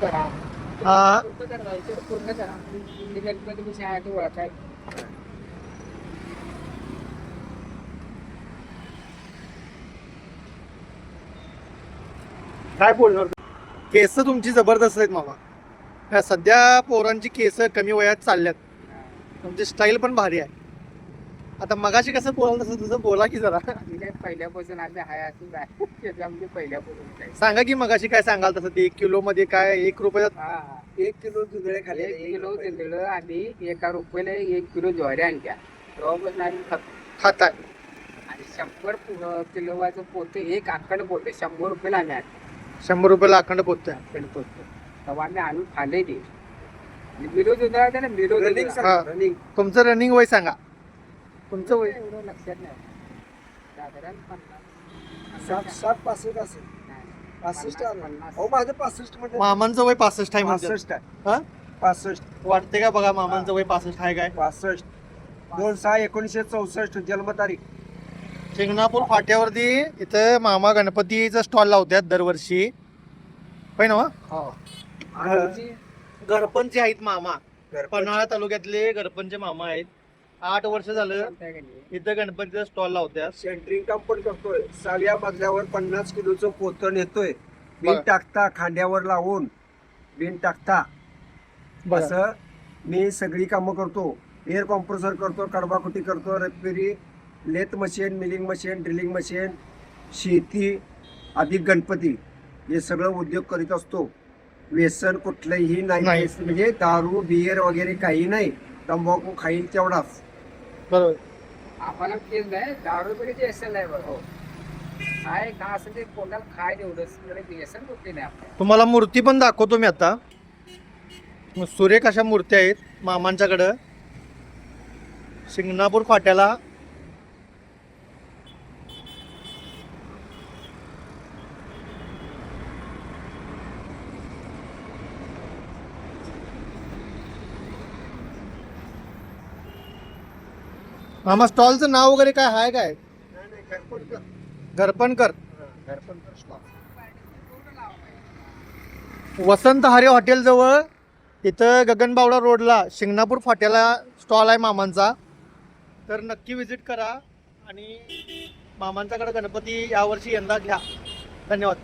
करा. हा. पूर्ण करायचं, पूर्ण करा. ते गणपती कसे आहे ते ओळखाय. काय बोलणार? केस तुमची जबरदस्त आहेत मामा. ह्या सध्या पोरांची केस कमी वयात चालल्यात. तुमची स्टाईल पण भारी आहे. आता मगाशी कसं बोलाल तसं तुझं बोला की जरा. आम्ही काय पहिल्यापासून आम्ही हाय असंच आहे. त्याच्यामध्ये पहिल्यापासून काय. सांगा की मगाशी काय सांगाल तसं ते 1 किलो मध्ये काय 1 रुपयात हा. 1 किलो जुंधळे खाल्ले. 1 किलो दिलं आणि 1 रुपयाला 1 किलो ज्वारी आणल्या. तेव्हापासून आम्ही खातो. खाताय. आणि 100 किलोचं पोते एक आखंड पोते 100 रुपयाला आम्ही आणले. 100 रुपयाला अखंड पोतोय. आखंड पोते तेव्हा आम्ही आणून खाल्ले ते. मिलो जुंधळा होता ना मिलो रनिंग हा. रनिंग तुमचं रनिंग वय सांगा. तुमचं वय एवढं लक्षात नाही. साधारण 65 असेल. 65 आलं. 50. अहो माझं 65 म्हणजे मामांचं वय 65 आहे म्हणतात. 65 आहे. हा? 65 वाटते का बघा मामांचं वय 65 आहे काय? 65 2/6/1964 जन्मतारीख. शिंगणापूर फाट्यावरती इथं मामा गणपतीचा स्टॉल लावतात दरवर्षी. होय ना? आमची गरपणचे आहेत मामा. गणपती. पन्हाळा तालुक्यातले गरपणचे मामा आहेत. 8 वर्ष झालं कोणत्या गल्ली? इथं गणपतीचा स्टॉल लावतात. सेंटरिंग काम पण करतोय. 6व्या मजल्यावर 50 किलोचं पोतं नेतोय. बरं. बिन टाकता खांद्यावर लावून बिन टाकता बरं. असं मी सगळी कामं करतो. एअर कॉम्प्रेसर करतो, कडबाकुटी करतो, रिपेरी, lathe machine, milling machine, drilling machine, शेती अधिक गणपती हे सगळं उद्योग करीत असतो. व्यसन कुठलंही नाही. नाही. म्हणजे दारू बियर वगैरे काही नाही. तंबाखू खाईल तेवढाच. बरोबर. आम्हाला केस नाही दारू पिण्याची व्यसन नाही बघा. काय का असं ते पोटाला खाय एवढंच व्यसन कुठली नाही आपल्याला. तुम्हाला मूर्ती पण दाखवतो मी आता. सुरेख अशा मूर्त्या आहेत मामांच्याकडं शिंगणापूर फाट्याला. मामा स्टॉलचं नाव वगैरे काय आहे काय? घरपणकर. वसंत हरे हॉटेल जवळ इथं गगनबावडा रोडला शिंगणापूर फाट्याला स्टॉल आहे मामांचा. तर नक्की विजिट करा आणि मामांच्याकडे गणपती यावर्षी यंदा घ्या. धन्यवाद.